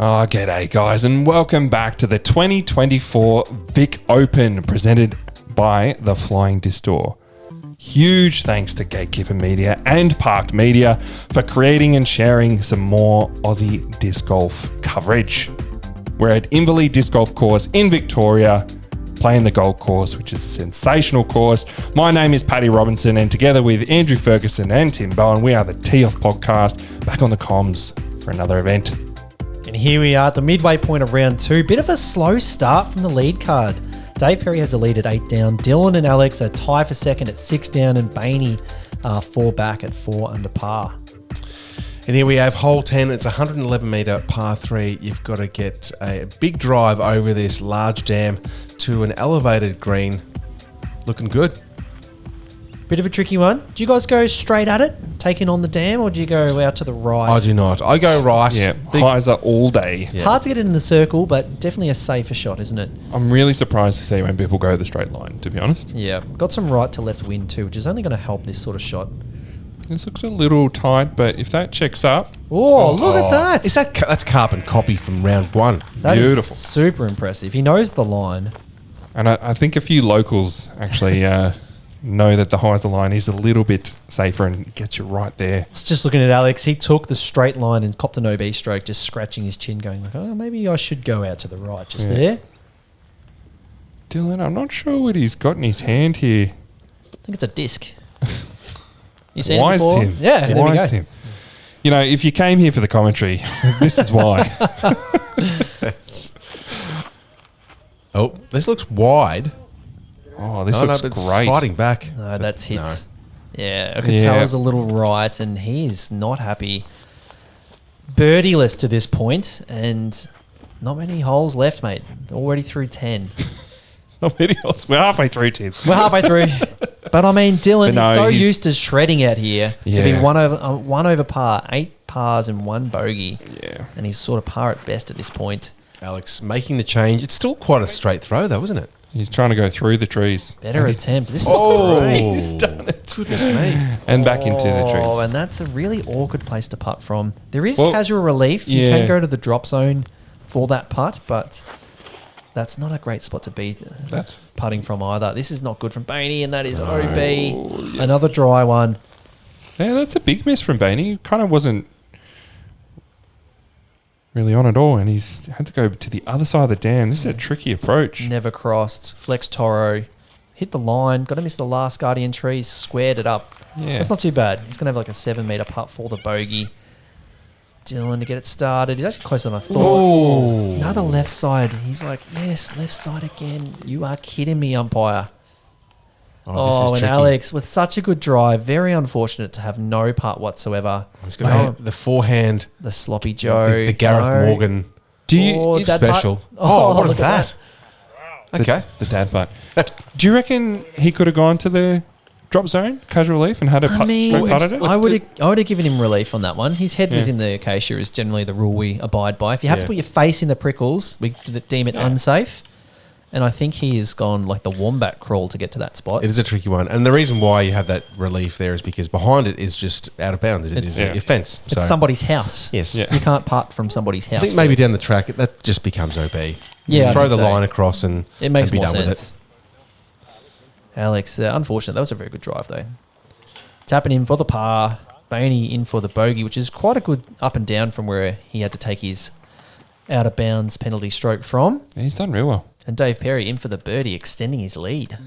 Oh, g'day guys, and welcome back to the 2024 Vic Open presented by the Flying Distor. Huge thanks to Gatekeeper Media and Parked Media for creating and sharing some more Aussie disc golf coverage. We're at Inverleigh Disc Golf Course in Victoria, playing the Gold Course, which is a sensational course. My name is Paddy Robinson, and together with Andrew Ferguson and Tim Bowen, we are the Tee Off Podcast, back on the comms for another event. And here we are at the midway point of round two. Bit of a slow start from the lead card. Dave Perry has a lead at 8 down. Dylan and Alex are tied for second at 6 down, and Bainey are 4 back at 4 under par. And here we have hole 10. It's 111 metre par 3. You've got to get a big drive over this large dam to an elevated green. Looking good. Bit of a tricky one. Do you guys go straight at it, taking on the dam, or do you go out to the right? I do not. I go right. Yeah, hyzer all day. It's hard to get it in the circle, but definitely a safer shot, isn't it? I'm really surprised to see when people go the straight line, to be honest. Yeah. Got some right to left wind too, which is only going to help this sort of shot. This looks a little tight, but if that checks up... Oh, look at that. That's carbon copy from round one. That beautiful. Is super impressive. He knows the line. And I think a few locals actually know that the hyzer line is a little bit safer and gets you right there. I was just looking at Alex. He took the straight line and copped an OB stroke, just scratching his chin, going like, oh, maybe I should go out to the right just there. Dylan, I'm not sure what he's got in his hand here. I think it's a disc. You seen Wise it before? Tim. Yeah, there we go. Tim. You know, if you came here for the commentary, this is why. Oh, this looks wide. Oh, this looks it's great. Fighting back. No, that's hits. No. Yeah, I could tell he's a little right, and he's not happy. Birdieless to this point, and not many holes left, mate. Already through 10. Not many else. We're halfway through, Tim. We're halfway through. But I mean, Dylan is so he's used to shredding out here to be one over par, 8 pars and 1 bogey. Yeah. And he's sort of par at best at this point. Alex making the change. It's still quite a straight throw, though, isn't it? He's trying to go through the trees. Better attempt. This is great. He's done it. Goodness me. And back into the trees. Oh, and that's a really awkward place to putt from. There is casual relief. You can go to the drop zone for that putt, but that's not a great spot to be putting from either. This is not good from Bainey, and that is OB. Yeah. Another dry one. Yeah, that's a big miss from Bainey. He kind of wasn't really on at all, and he's had to go to the other side of the dam. This is a tricky approach. Never crossed. Flex Toro. Hit the line. Got to miss the last Guardian trees. Squared it up. Yeah. That's not too bad. He's going to have like a 7 metre putt for the bogey. Dylan to get it started. He's actually closer than I thought. Oh. Another left side. He's like, yes, left side again. You are kidding me, umpire. Oh, this is tricky. Alex with such a good drive. Very unfortunate to have no putt whatsoever. He's going to have the forehand. The sloppy Joe. The Gareth Morgan. Do you special? Putt. Oh, what is that? Okay. The dad putt. Do you reckon he could have gone to the drop zone, casual relief, and had a putt straight putted it? I would have given him relief on that one. His head was in the acacia is generally the rule we abide by. If you have to put your face in the prickles, we deem it unsafe. And I think he has gone like the wombat crawl to get to that spot. It is a tricky one. And the reason why you have that relief there is because behind it is just out of bounds. It is a fence. It's somebody's house. Yes. Yeah. You can't putt from somebody's house. I think maybe down the track, that just becomes OB. Yeah. Throw the line across and it makes be more done sense. with it. Alex, unfortunate. That was a very good drive, though. Tapping in for the par. Bainey in for the bogey, which is quite a good up and down from where he had to take his out of bounds penalty stroke from. Yeah, he's done real well. And Dave Perry in for the birdie, extending his lead.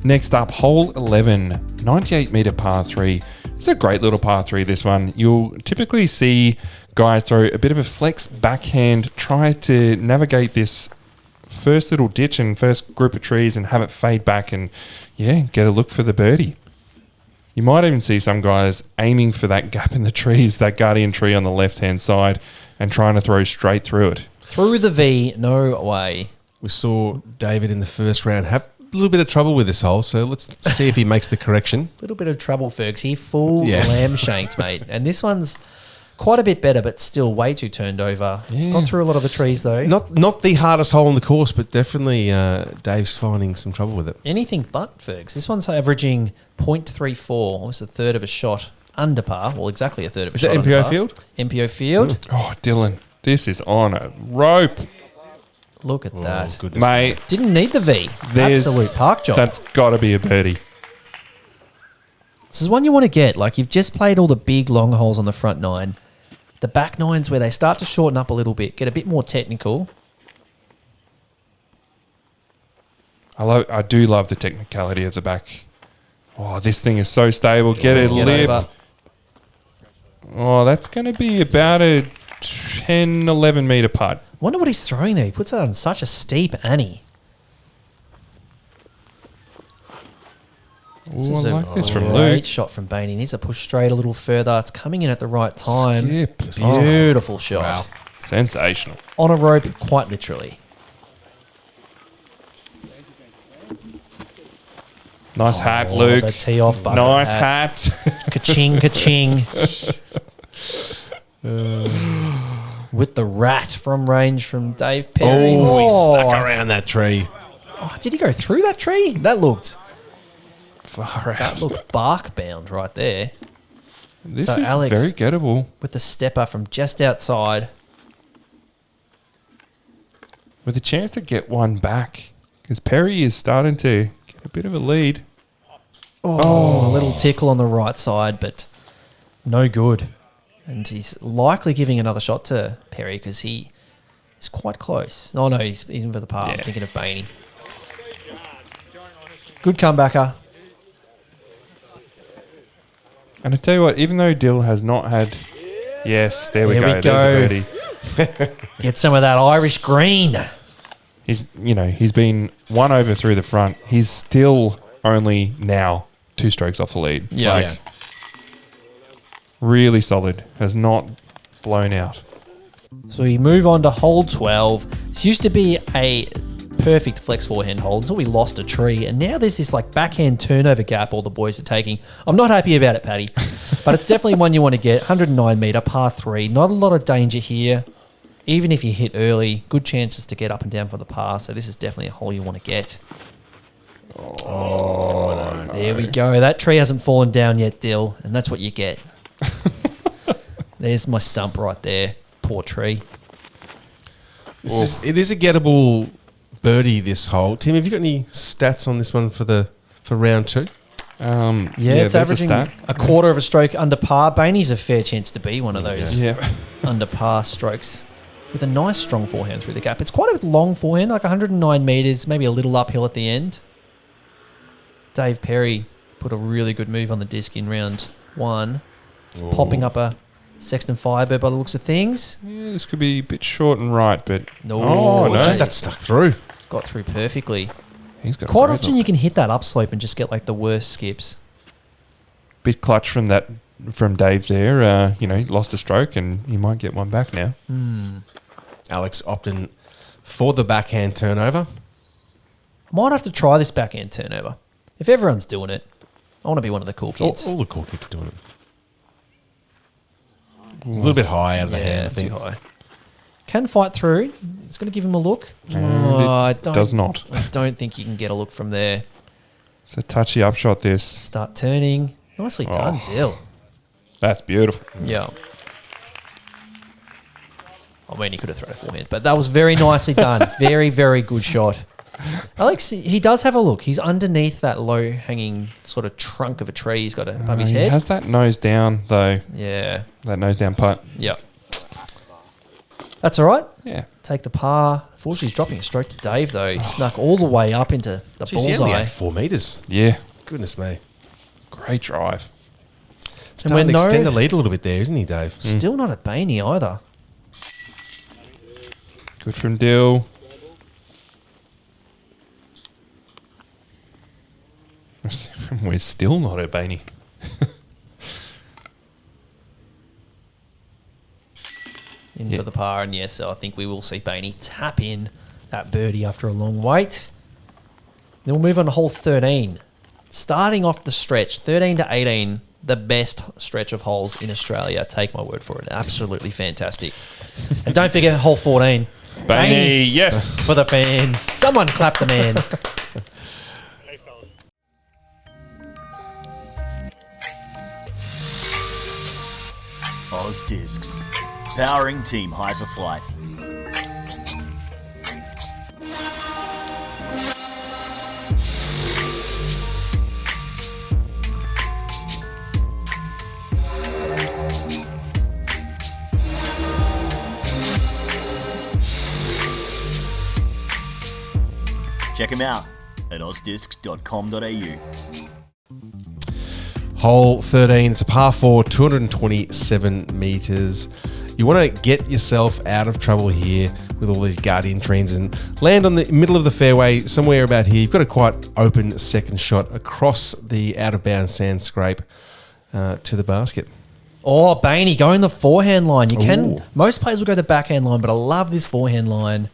Next up, hole 11, 98 metre par 3. It's a great little par 3, this one. You'll typically see guys throw a bit of a flex backhand, try to navigate this first little ditch and first group of trees and have it fade back and, get a look for the birdie. You might even see some guys aiming for that gap in the trees, that guardian tree on the left-hand side, and trying to throw straight through it. Through the V, no way. We saw David in the first round have a little bit of trouble with this hole, so let's see if he makes the correction. A little bit of trouble, Fergs. He full lamb shanked, mate. And this one's quite a bit better, but still way too turned over. Yeah. Gone through a lot of the trees, though. Not the hardest hole in the course, but definitely Dave's finding some trouble with it. Anything but, Fergs. This one's averaging 0.34, almost a third of a shot under par. Well, exactly a third of a shot. Is that MPO field? MPO field. Oh, Dylan. This is on a rope. Look at that. Goodness Mate, Didn't need the V. Absolute park job. That's got to be a birdie. This is one you want to get. Like, you've just played all the big long holes on the front nine. The back nines where they start to shorten up a little bit, get a bit more technical. I do love the technicality of the back. Oh, this thing is so stable. Get it lip. over. Oh, that's going to be about a 10, 11 metre putt. Wonder what he's throwing there. He puts that on such a steep ante. Ooh, I like this from Great Luke. shot from Bainey. Needs to push straight a little further. It's coming in at the right time. Skip. Beautiful shot. Wow. Sensational. On a rope, quite literally. Nice hat, Oh, Luke. the tee off bucket Nice hat. hat. Ka-ching, ka-ching. With the rat from range from Dave Perry. Oh, he stuck around that tree. Oh, did he go through that tree? That looked Far out. That looked bark bound right there. This So is Alex- very gettable. With the stepper from just outside. With a chance to get one back. Because Perry is starting to get a bit of a lead. Oh, a little tickle on the right side, but no good. And he's likely giving another shot to Perry because he is quite close. Oh, no, he's in for the par. I'm Yeah. thinking of Bainey. Good comebacker. And I tell you what, even though Dill has not had... Yes, there we There go. we There's a go. birdie. Get some of that Irish green. He's been one over through the front. He's still only now 2 strokes off the lead. Yeah. Like, really solid. Has not blown out. So we move on to hole 12. This used to be a perfect flex forehand hole until we lost a tree. And now there's this like backhand turnover gap all the boys are taking. I'm not happy about it, Paddy. But it's definitely one you want to get. 109 metre, par 3. Not a lot of danger here. Even if you hit early, good chances to get up and down for the par. So this is definitely a hole you want to get. Oh, no. There we go. That tree hasn't fallen down yet, Dill. And that's what you get. There's my stump right there. Poor tree. It is a gettable birdie, this hole. Tim, have you got any stats on this one for round 2? Yeah, there's it's a averaging stat. a quarter of a stroke under par. Bainey's a fair chance to be one of those Yeah. under par strokes with a nice strong forehand through the gap. It's quite a long forehand, like 109 metres, maybe a little uphill at the end. Dave Perry put a really good move on the disc in round 1, popping up a Sexton Firebird by the looks of things. Yeah, this could be a bit short and right, but... No, Oh, no. Just that stuck through. got through perfectly. He's got a Quite great often look. you can hit that upslope and just get like the worst skips. Bit clutch from Dave there. Lost a stroke and he might get one back now. Alex opting for the backhand turnover. Might have to try this backhand turnover. If everyone's doing it, I want to be one of the cool kids. All the cool kids are doing it. A little bit high out of the hand, I too think. high. Can fight through. It's going to give him a look. And it does not. I don't think you can get a look from there. It's a touchy upshot, this. Start turning. Nicely done, Dill. That's beautiful. Yeah. I mean, he could have thrown a forehand, but that was very nicely done. Very, very good shot. Alex, he does have a look. He's underneath that low-hanging sort of trunk of a tree he's got above his He head. has that nose down, though. Yeah. That nose down putt. Yep. That's all right. Yeah. Take the par. Unfortunately, he's dropping a stroke to Dave, though. He snuck all the way up into the Jeez, he only bullseye. had 4 metres. Yeah. Goodness me. Great drive. Starting to we're extend the lead a little bit there, isn't he, Dave? Still not a Bainey either. Good from Dill. We're still not at Bainey. In for the par, and yes, I think we will see Bainey tap in that birdie after a long wait. Then we'll move on to hole 13. Starting off the stretch, 13 to 18, the best stretch of holes in Australia. Take my word for it. Absolutely fantastic. And don't forget hole 14. Bainey, yes. For the fans. Someone clap the man. Oz Discs. powering Team Heiser Flight. Check them out at ozdiscs.com.au. Hole 13, it's a par 4, 227 metres. You want to get yourself out of trouble here with all these guardian trees and land on the middle of the fairway, somewhere about here. You've got a quite open second shot across the out-of-bounds sand scrape to the basket. Oh, Bainey, going the forehand line. Most players will go the backhand line, but I love this forehand line.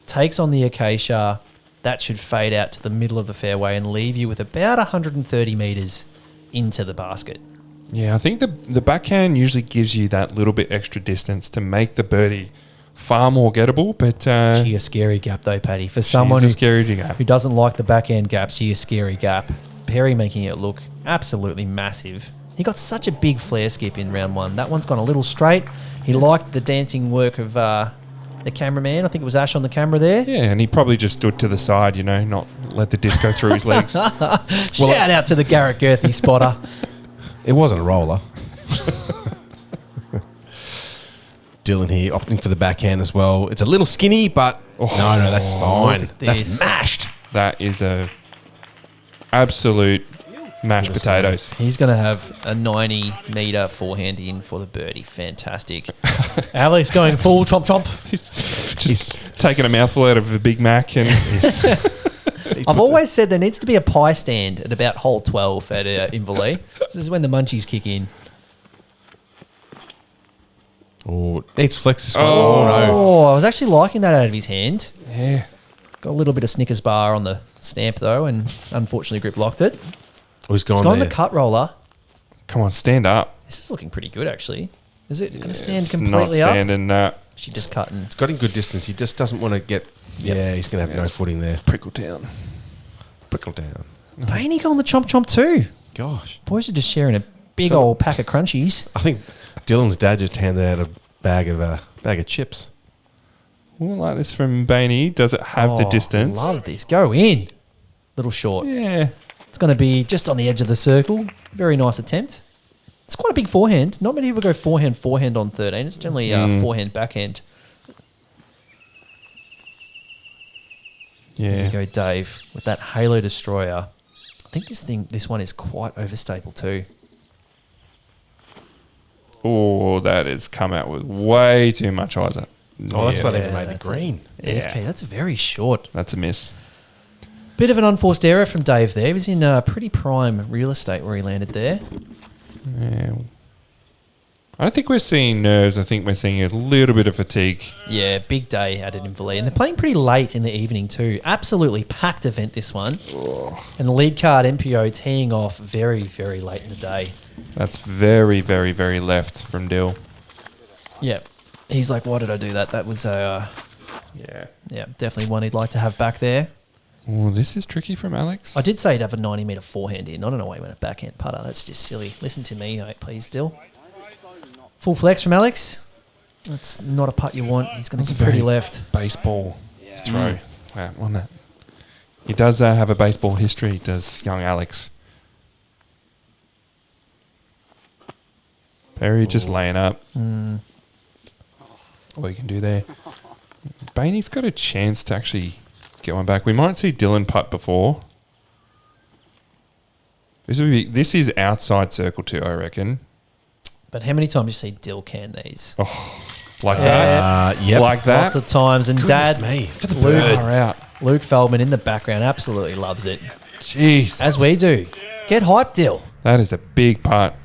Takes on the acacia. That should fade out to the middle of the fairway and leave you with about 130 metres into the basket. Yeah, I think the backhand usually gives you that little bit extra distance to make the birdie far more gettable. But she a scary gap though, Paddy. For someone who doesn't like the backhand gap, she a scary gap. Perry making it look absolutely massive. He got such a big flare skip in round one. That one's gone a little straight. He liked the dancing work of the cameraman. I think it was Ash on the camera there. Yeah, and he probably just stood to the side, not let the disc go through his legs. Shout out to the Garrett Girthy spotter. It wasn't a roller. Dylan here opting for the backhand as well. It's a little skinny, but no, that's fine. That's mashed. That is a absolute mashed potatoes. He's going to have a 90-metre forehand in for the birdie. Fantastic. Alex going full chomp chomp. He's taking a mouthful out of a Big Mac. And I've always said there needs to be a pie stand at about hole 12 at Inverleigh. This is when the munchies kick in. Oh, needs flex this one. Oh, I was actually liking that out of his hand. Yeah. Got a little bit of Snickers bar on the stamp though, and unfortunately grip locked it. He's gone it's gone the cut roller. Come on, stand up. This is looking pretty good, actually. Is it going to stand it's completely not standing, up? She's just cutting. It's got in good distance. He just doesn't want to get... Yeah, he's going to have no footing there. Prickle down. Bainey going the chomp chomp too. Gosh. Boys are just sharing a big old pack of crunchies. I think Dylan's dad just handed out a bag of chips. Well, like this from Bainey. Does it have the distance? Love this. Go in. Little short. Yeah. It's going to be just on the edge of the circle. Very nice attempt. It's quite a big forehand. Not many people go forehand on 13. It's generally forehand, backhand. Yeah. There you go, Dave, with that Halo Destroyer. I think this one is quite overstable too. Oh, that has come out with way too much Isaac. Oh, that's not even made the green. AFK, that's very short. That's a miss. Bit of an unforced error from Dave there. He was in pretty prime real estate where he landed there. Yeah. I don't think we're seeing nerves. I think we're seeing a little bit of fatigue. Yeah, big day out at Inverleigh. And they're playing pretty late in the evening too. Absolutely packed event, this one. Oh. And the lead card, MPO, teeing off very, very late in the day. That's very, very, very left from Dill. Yeah. He's like, why did I do that? That was yeah, definitely one he'd like to have back there. Oh, this is tricky from Alex. I did say he'd have a 90-metre forehand in. I don't know why he went a backhand putter. That's just silly. Listen to me, mate, please, Dill. Full flex from Alex. That's not a putt you want. He's going to get pretty left. Baseball throw. On that. He does have a baseball history, does young Alex. Perry just laying up. What you can do there. Bainey's got a chance to actually get one back. We might see Dylan putt before. This is outside circle 2, I reckon. But how many times do you see Dill can these? Oh, like that? Yep. Like that? Lots of times. And Goodness Dad, me, for the bird. Luke Feldman in the background absolutely loves it. Jeez. As we do. Get hyped, Dill. That is a big putt.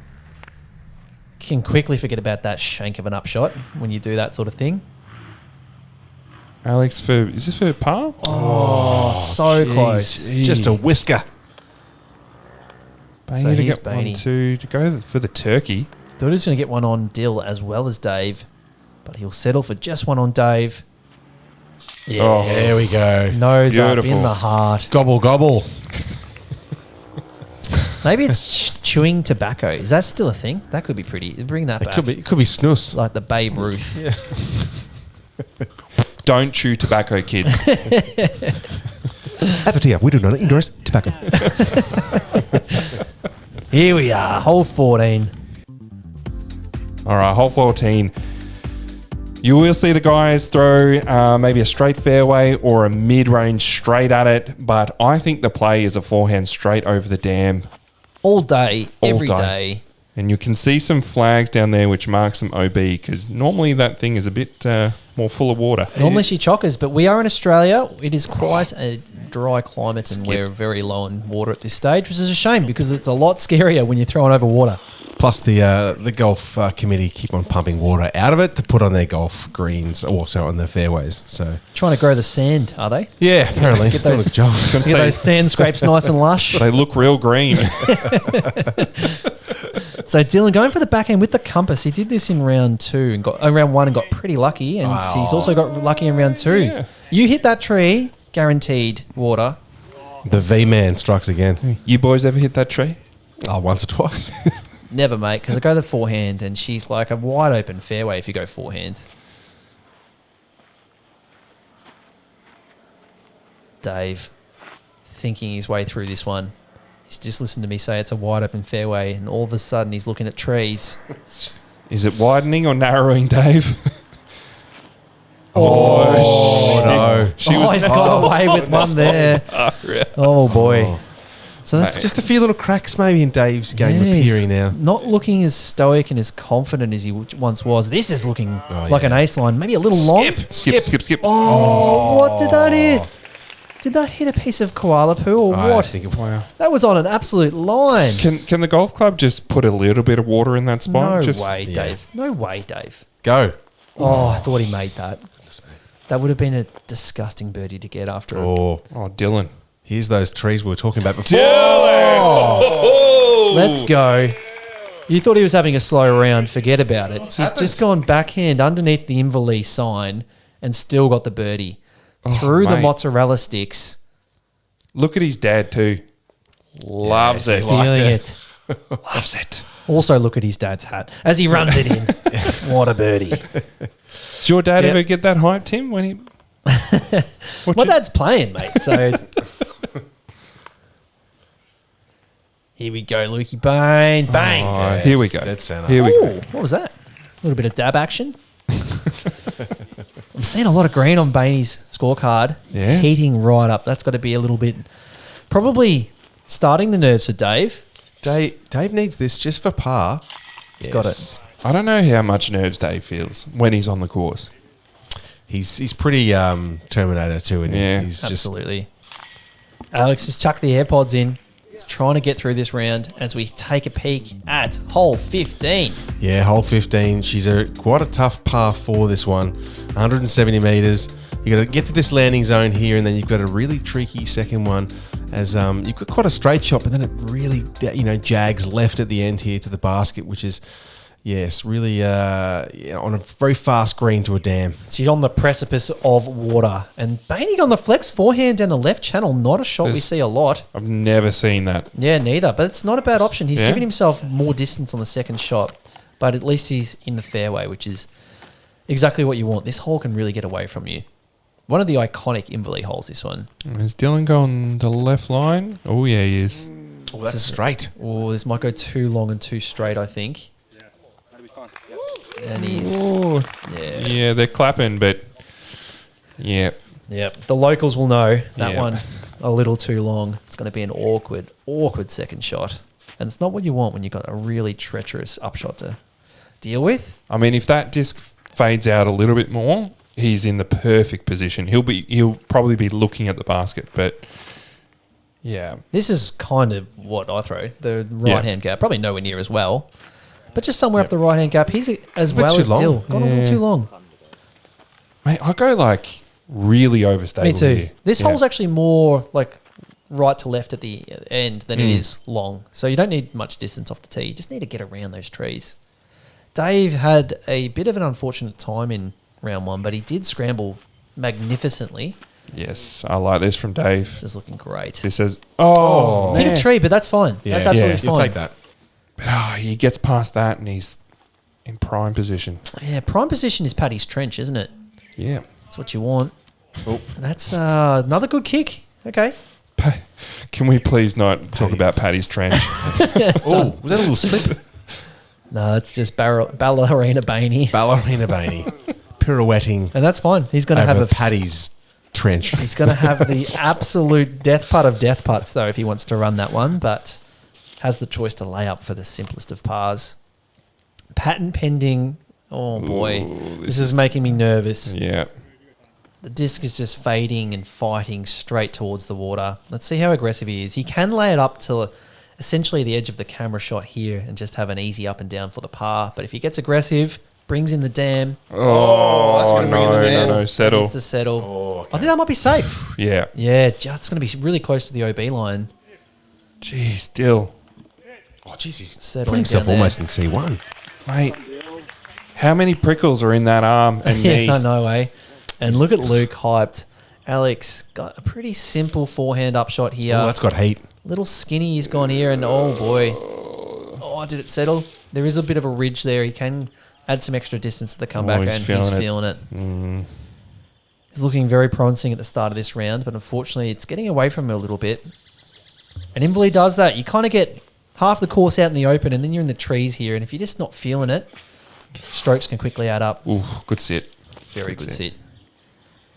Can quickly forget about that shank of an upshot when you do that sort of thing. Alex, is this for par? Oh, so close. Just a whisker. Bainey So to here's get Bainey. 1, 2 to go for the turkey. Thought he was going to get one on Dill as well as Dave, but he'll settle for just one on Dave. Yeah, oh, there we go. Nose Beautiful. up in the heart. Gobble, gobble. Maybe it's chewing tobacco. Is that still a thing? That could be pretty. Bring that back. It could be snus. Like the Babe Ruth. Yeah. Don't chew tobacco, kids. Advertiser, we do not endorse tobacco. Here we are, hole 14. All right, hole 14. You will see the guys throw maybe a straight fairway or a mid-range straight at it, but I think the play is a forehand straight over the dam. All day, every day. day. And you can see some flags down there which mark some OB, because normally that thing is a bit more full of water. Normally she chockers, but we are in Australia. It is quite a dry climate and we're very low in water at this stage, which is a shame because it's a lot scarier when you're throwing over water. Plus the golf committee keep on pumping water out of it to put on their golf greens, also on their fairways. So trying to grow the sand, are they? Yeah, apparently. Get those, job. get those sand scrapes nice and lush. They look real green. So Dylan going for the backhand with the compass. He did this in round 2 and got round 1 and got pretty lucky, and he's also got lucky in round 2. Yeah. You hit that tree, guaranteed water. The V-man strikes again. You boys ever hit that tree? Oh, once or twice. Never, mate, because I go the forehand and she's like a wide open fairway if you go forehand. Dave, thinking his way through this one. He's just listened to me say it's a wide open fairway, and all of a sudden he's looking at trees. Is it widening or narrowing, Dave? Oh, no. He's got away with one there. Oh, boy. So that's just a few little cracks maybe in Dave's game appearing now. Not looking as stoic and as confident as he once was. This is looking like an ace line, maybe a little long. Skip. Oh, what did that hit? Did that hit a piece of koala poo or what? I think Wow. That was on an absolute line. Can the golf club just put a little bit of water in that spot? No way, Dave. No way, Dave. Go. Oh, I thought he made that. That would have been a disgusting birdie to get after. Oh, Dylan. here's those trees we were talking about before. Let's go. You thought he was having a slow round. Forget about it. He's just gone backhand underneath the Inverleigh sign and still got the birdie. Through the mozzarella sticks. Look at his dad too. Loves it. Feeling it. Loves it. Also look at his dad's hat as he runs it in. What a birdie. Did your dad ever get that hype, Tim? When he? My dad's playing, mate. So here we go, Lukey. Bang, bang. Oh, here we go. Dead center. Here we go. Ooh, what was that? A little bit of dab action. I'm seeing a lot of green on Bainey's scorecard. Yeah. Heating right up. That's got to be a little bit, probably starting the nerves for Dave. Dave needs this just for par. He's got it. I don't know how much nerves Dave feels when he's on the course. He's pretty Terminator too, isn't he? Yeah. He's Absolutely. Alex has chucked the AirPods in. He's trying to get through this round as we take a peek at hole 15. Yeah, hole 15. She's quite a tough par 4, this one. 170 metres. You got to get to this landing zone here, and then you've got a really tricky second one as you've got quite a straight shot, but then it really jags left at the end here to the basket, which is, yes, really on a very fast green to a dam. She's on the precipice of water. And Bainey on the flex forehand down the left channel. Not a shot we see a lot. I've never seen that. Yeah, neither. But it's not a bad option. He's Yeah. giving himself more distance on the second shot. But at least he's in the fairway, which is exactly what you want. This hole can really get away from you. One of the iconic Inverleigh holes, this one. Is Dylan going to the left line? Oh, yeah, he is. Oh, that's straight. Oh, this might go too long and too straight, I think. And he's... Oh, yeah, they're clapping, but yeah. Yep. The locals will know that Yeah. one a little too long. It's going to be an awkward second shot. And it's not what you want when you've got a really treacherous upshot to deal with. I mean, if that disc fades out a little bit more, he's in the perfect position. He'll probably be looking at the basket, but yeah. This is kind of what I throw. The right-hand gap. Probably nowhere near as well. But just somewhere up the right-hand gap. He's as bit well too as long. Dill. Gone a little too long. Mate, I go like really overstable. Me too. Here. This Yeah. hole's actually more like right to left at the end than it is long. So you don't need much distance off the tee. You just need to get around those trees. Dave had a bit of an unfortunate time in round 1, but he did scramble magnificently Yes, I like this from Dave. This is looking great. This says, oh, Hit man. a tree, but that's fine. Yeah. That's absolutely You'll fine. take that. But he gets past that and he's in prime position. Yeah, prime position is Paddy's trench, isn't it? Yeah. That's what you want. Oh, that's another good kick. Okay. Can we please not talk about Paddy's trench? Oh, was that a little slip? No, it's just ballerina Bainey. Ballerina Bainey. Pirouetting And that's fine. He's going to have over a Paddy's trench. He's going to have the absolute death putt of death putts, though, if he wants to run that one, but has the choice to lay up for the simplest of pars. Patent pending. Oh, boy. Ooh, this is making me nervous. Yeah. The disc is just fading and fighting straight towards the water. Let's see how aggressive he is. He can lay it up to essentially the edge of the camera shot here and just have an easy up and down for the par. But if he gets aggressive, brings in the dam. Oh, that's gonna bring in the dam. no, settle. Needs to settle. Oh, okay. I think that might be safe. Yeah. Yeah, it's going to be really close to the OB line. Jeez, still. Oh, jeez, he's Settling put himself down there. almost in C1. Mate, how many prickles are in that arm and knee? Yeah, no way. And look at Luke hyped. Alex got a pretty simple forehand upshot here. Oh, that's got heat. Little skinny he's gone here, and oh boy. Oh, did it settle? There is a bit of a ridge there. He can add some extra distance to the comeback, he's and feeling he's it. feeling it. He's looking very promising at the start of this round, but unfortunately it's getting away from him a little bit. And Inverleigh does that. You kind of get half the course out in the open, and then you're in the trees here, and if you're just not feeling it, strokes can quickly add up. Ooh, good sit. Very good sit.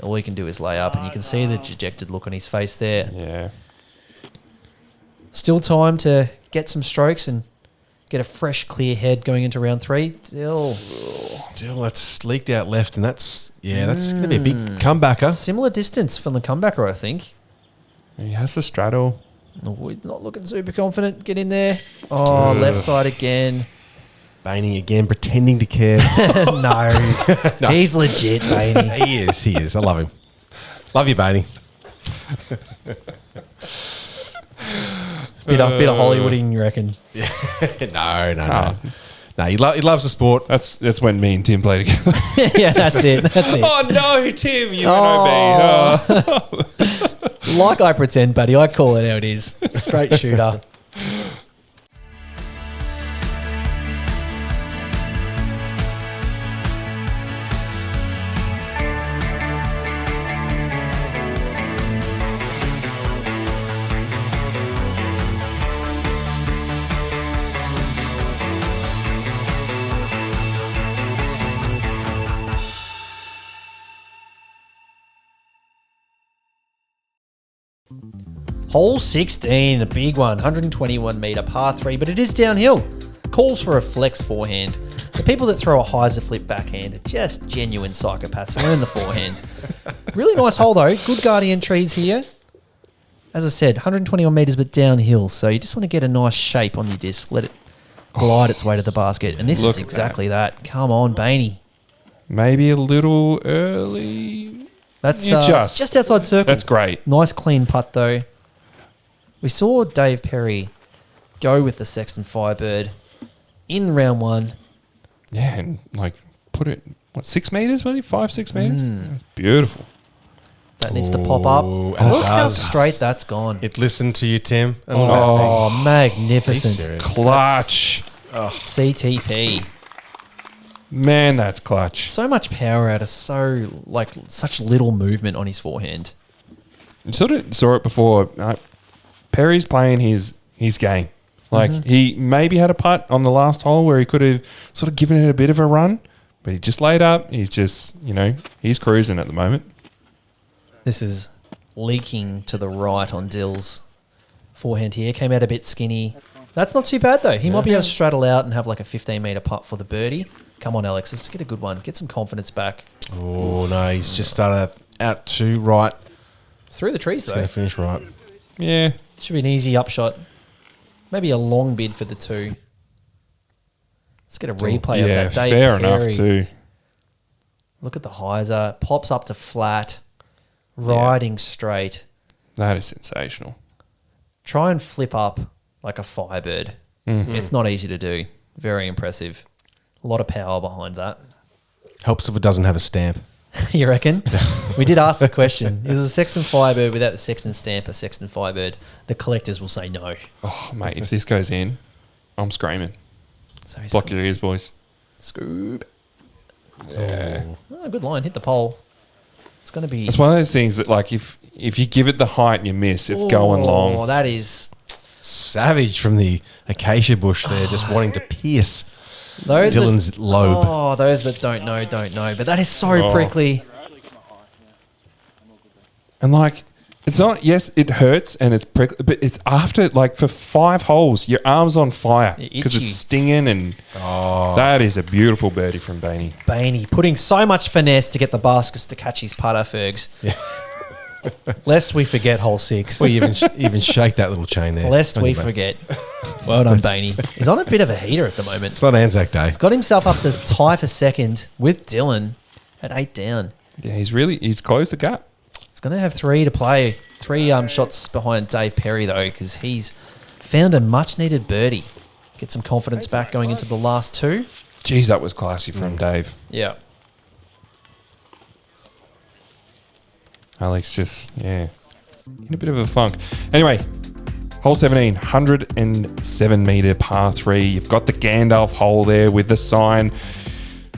All he can do is lay up, and you can see the dejected look on his face there. Yeah. Still time to get some strokes and get a fresh, clear head going into round 3. Still That's leaked out left, and that's going to be a big comebacker. similar distance from the comebacker, I think. He has the straddle. Oh, he's not looking super confident. Get in there. Oh, left side again. Bainey again, pretending to care. No, he's legit, Bainey. He is. I love him. Love you, Bainey. Bit of Hollywooding, you reckon? No. No, he loves the sport. That's when me and Tim played together. Yeah, that's it. Oh no, Tim, you Oh. went OB. Like I pretend, buddy. I call it how it is. Straight shooter. Hole 16, a big one, 121 metre par 3, but it is downhill. Calls for a flex forehand. The people that throw a hyzer flip backhand are just genuine psychopaths. Learn the forehand. Really nice hole though. Good guardian trees here. As I said, 121 metres but downhill, so you just want to get a nice shape on your disc. Let it glide its way to the basket. And this Look is at exactly that. Come on, Bainey. Maybe a little early. That's You just- outside circle. That's great. Nice clean putt though. We saw Dave Perry go with the Sexton Firebird in round 1. Yeah, and put it 6 meters, maybe 5-6 meters. It's beautiful. That needs to pop up. Oh, Look and it how does. straight that's gone. It listened to you, Tim. Oh, He's magnificent. serious. Clutch. CTP. Man, that's clutch. So much power out of such little movement on his forehand. You sort of saw it before. Perry's playing his game. He maybe had a putt on the last hole where he could have sort of given it a bit of a run, but he just laid up. He's just, he's cruising at the moment. This is leaking to the right on Dill's forehand here. Came out a bit skinny. That's not too bad though. He might be able to straddle out and have like a 15 metre putt for the birdie. Come on, Alex. Let's get a good one. Get some confidence back. Oh, no. He's just started out to right. Through the trees He's going though. to finish right. Yeah. Should be an easy upshot. Maybe a long bid for the 2. Let's get a replay of Yeah, that. Dave fair Perry. enough too. Look at the hyzer. Pops up to flat. Riding straight. That is sensational. Try and flip up like a Firebird. It's not easy to do. Very impressive. A lot of power behind that. Helps if it doesn't have a stamp. You reckon? We did ask the question. Is a Sexton Firebird without the Sexton stamp a Sexton Firebird? The collectors will say no. Oh, mate, if this goes in, I'm screaming. So he's Block your ears, boys. Scoob. Yeah. Oh, good line. Hit the pole. It's going to be... It's one of those things that, like, if you give it the height and you miss, it's going long. Oh, that is... Savage from the acacia bush there, just wanting to pierce Those Dylan's lobe. Oh, those that don't know, don't know. But that is so prickly. And, like, it's not, yes, it hurts and it's prickly, but it's after, like, for 5 holes, your arm's on fire because it's Itchy. stinging, and that is a beautiful birdie from Bainey. Bainey putting so much finesse to get the baskets to catch his putter, Fergs. Yeah. Lest we forget hole 6. Well, you even shake that little chain there. Lest on we your back. forget. Well done, Bainey. He's on a bit of a heater at the moment. It's not Anzac Day. He's got himself up to tie for second with Dylan at 8 down. Yeah, he's closed the gap. He's going to have 3 to play. 3 shots behind Dave Perry, though, because he's found a much-needed birdie. Get some confidence back going into the last 2. Jeez, that was classy from Dave. Yeah. Alex just, in a bit of a funk. Anyway, hole 17, 107 metre par 3. You've got the Gandalf hole there with the sign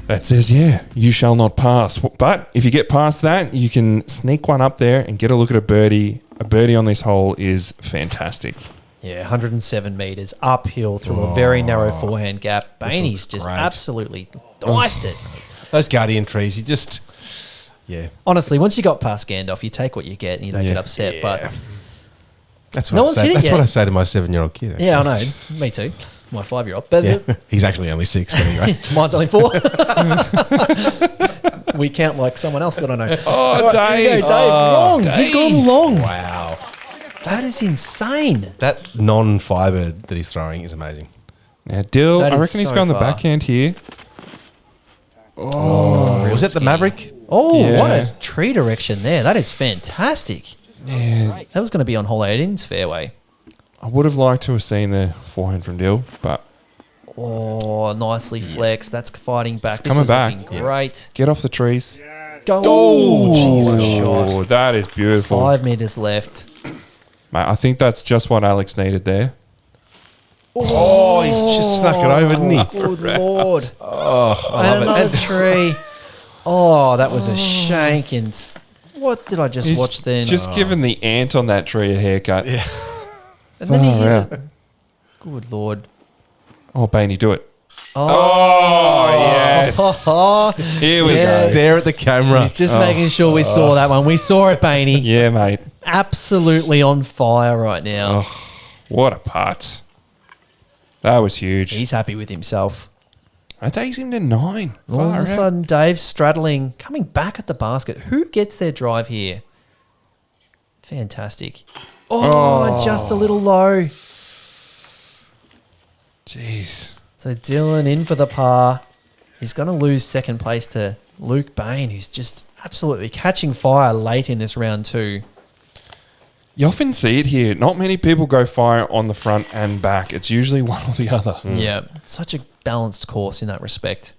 that says, you shall not pass. But if you get past that, you can sneak one up there and get a look at a birdie. A birdie on this hole is fantastic. Yeah, 107 metres uphill through a very narrow forehand gap. Bainey's just great. absolutely diced it. Those guardian trees, you just... Yeah. Honestly, once you got past Gandalf, you take what you get and you don't get upset. Yeah. But That's No what one's I say. hit it That's yet. what I say to my 7-year-old kid. Actually. yeah, I know. Me too. My 5-year-old. But Yeah. He's actually only 6, but anyway. mine's only 4. We count like someone else that I know. Oh, Right, here we Dave. go, Dave, long. Dave. He's gone long. Wow. That is insane. That non-fibered that he's throwing is amazing. Now, Dill, That I is reckon he's so going the far. backhand here. Was that the Maverick? Oh, Yeah. what a tree direction there. That is fantastic. Yeah, That was going to be on hole 18's fairway. I would have liked to have seen the forehand from Dill, but Oh, nicely flexed. That's fighting back. It's This coming is back. looking great. get off the trees. Go. Oh, Jesus. Oh, that is beautiful. 5 metres left. Mate, I think that's just what Alex needed there. Oh, he's just snuck it over, didn't he? Good Lord. Oh, I And love another it. tree. Oh, that was a shank. And what did I just He's watch then? Just giving the ant on that tree a haircut. Yeah. and then he Far hit out. it. Good Lord. Oh, Bainey, do it. Oh, yes. Here we Yeah. go. Stare at the camera. He's just making sure we saw that one. We saw it, Bainey. Yeah, mate. Absolutely on fire right now. What a putt. That was huge. He's happy with himself. That takes him to 9. All Far of a out. sudden, Dave's straddling, coming back at the basket. Who gets their drive here? Fantastic. Oh, just a little low. Jeez. So Dylan in for the par. He's going to lose second place to Luke Bain, who's just absolutely catching fire late in this round 2. You often see it here. Not many people go fire on the front and back. It's usually one or the other. Yeah, such a balanced course in that respect.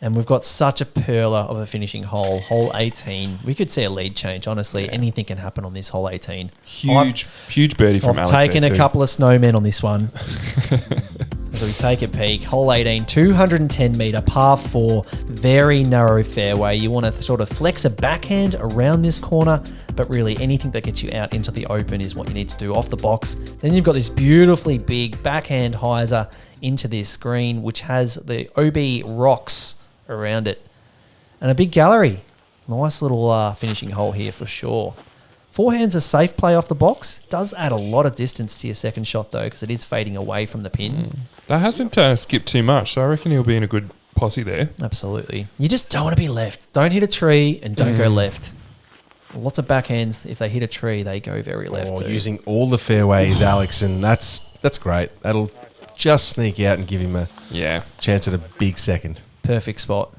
And we've got such a perler of a finishing hole. Hole 18. We could see a lead change, honestly. Anything can happen on this hole 18. Huge birdie from I've Alex. taken there a too. couple of snowmen on this one. So we take a peek. Hole 18, 210 metre, par 4, very narrow fairway. You want to sort of flex a backhand around this corner, but really anything that gets you out into the open is what you need to do off the box. Then you've got this beautifully big backhand hyzer into this green, which has the OB rocks around it. And a big gallery. Nice little finishing hole here for sure. Forehand's a safe play off the box. Does add a lot of distance to your second shot, though, because it is fading away from the pin. That hasn't skipped too much, so I reckon he'll be in a good posse there. Absolutely. You just don't want to be left. Don't hit a tree and don't go left. Lots of backhands, if they hit a tree, they go very left too. Using all the fairways, Alex, and that's great. That'll just sneak out and give him a chance at a big second. Perfect spot.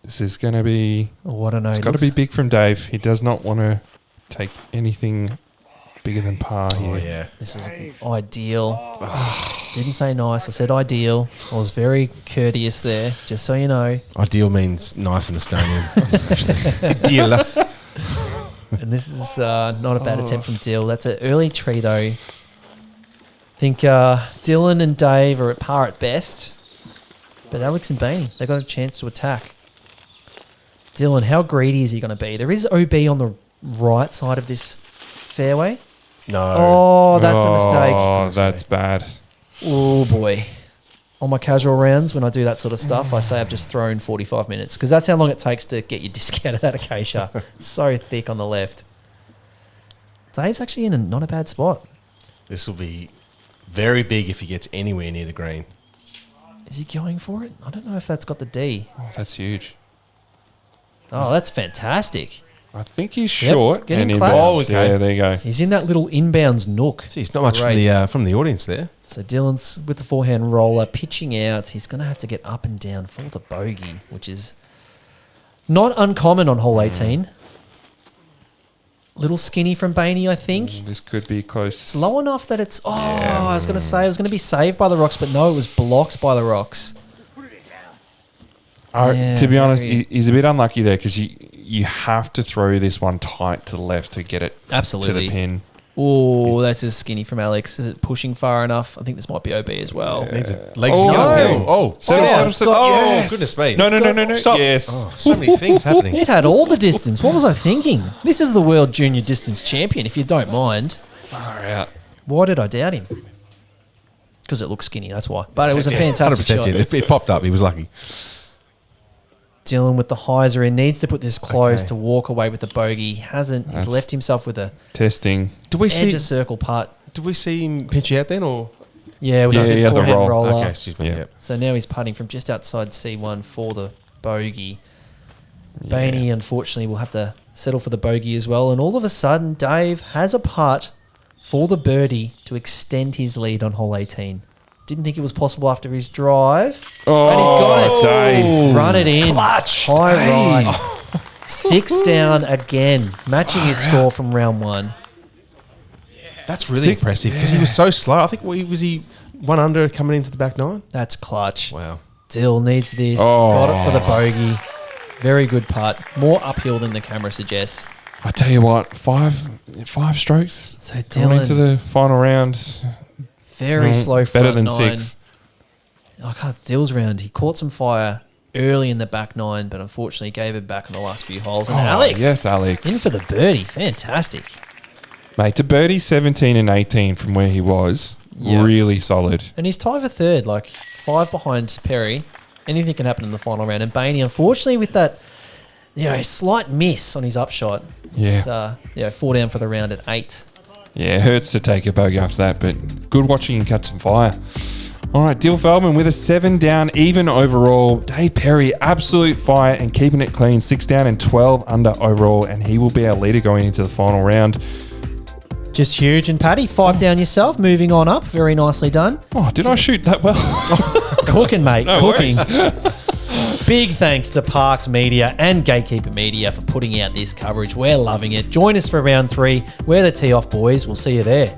This is going to be... Oh, I don't know. It's got to be big from Dave. He does not want to take anything bigger than par here. Oh, yeah. This is ideal. Didn't say nice. I said ideal. I was very courteous there, just so you know. Ideal means nice in Estonian. Deal. And this is not a bad attempt from Dill. That's an early tree, though. I think Dylan and Dave are at par at best. But Alex and Bainey, they got a chance to attack. Dylan, how greedy is he going to be? There is OB on the right side of this fairway. No. Oh, that's a mistake. Oh, that's bad. Oh, boy. On my casual rounds, when I do that sort of stuff, I say I've just thrown 45 minutes because that's how long it takes to get your disc out of that acacia. So thick on the left. Dave's actually in not a bad spot. This will be very big if he gets anywhere near the green. Is he going for it? I don't know if that's got the D. Oh, that's huge. Oh, that's fantastic. I think he's short. getting and in close. there. Oh, okay. Yeah, there you go. He's in that little inbounds nook. Geez, not much Great. from the audience there. So Dylan's with the forehand roller pitching out. He's going to have to get up and down for the bogey, which is not uncommon on hole 18. Little skinny from Bainey, I think. This could be close. It's low enough that it's... Oh, I was going to say it was going to be saved by the rocks, but no, it was blocked by the rocks. Yeah, to be honest, very- he's a bit unlucky there because you have to throw this one tight to the left to get it Absolutely. to the pin. Oh, that's just skinny from Alex. Is it pushing far enough? I think this might be OB as well. Needs legs Oh. to go uphill. Oh, Settle, stop. settle, settle. Oh, Yes. goodness me. No. Stop. Yes. Oh, so many things happening. It had all the distance. What was I thinking? This is the world junior distance champion, if you don't mind. Far out. Why did I doubt him? Because it looks skinny, that's why. But it was a fantastic 100% shot. did. It popped up. He was lucky. Dylan with the hyzer in needs to put this close Okay. to walk away with the bogey. He hasn't. He's That's- left himself with a Testing. Do we edge of circle putt. Did we see him pitch out then, or? Yeah, with Yeah, a yeah, the forehand roll. roller. Okay, excuse me. Yeah. Yep. So now he's putting from just outside C1 for the bogey. Bainey, unfortunately, will have to settle for the bogey as well. And all of a sudden, Dave has a putt for the birdie to extend his lead on hole 18. Didn't think it was possible after his drive. Oh, and he's got it. Dave. Run it in. Clutch. High Dave. right. 6 down again, matching his score from round 1. That's really impressive because he was so slow. I think was he 1 under coming into the back 9? That's clutch. Wow. Dill needs this. Oh. Got it for the bogey. Very good putt. More uphill than the camera suggests. I tell you what, five strokes. So Going into Dylan, the final round. very slow front Better than 9. 6. I can't. Dill's round. He caught some fire early in the back 9, but unfortunately gave it back in the last few holes. And Alex, Yes, Alex. in for the birdie. Fantastic. Mate, to birdie 17 and 18 from where he was, Yeah. really solid. And he's tied for third, like 5 behind Perry. Anything can happen in the final round. And Bainey, unfortunately, with that slight miss on his upshot, Yeah. is 4 down for the round at 8. Yeah, it hurts to take a bogey after that, but good watching him catch some fire. All right, Dill Feldman with a 7 down, even overall. Dave Perry, absolute fire and keeping it clean. 6 down and 12 under overall, and he will be our leader going into the final round. Just huge. And Paddy, 5 down yourself, moving on up. Very nicely done. Oh, did I shoot that well? Cooking, mate. No cooking. Big thanks to Parked Media and Gatekeeper Media for putting out this coverage. We're loving it. Join us for round 3. We're the Tee Off Boys. We'll see you there.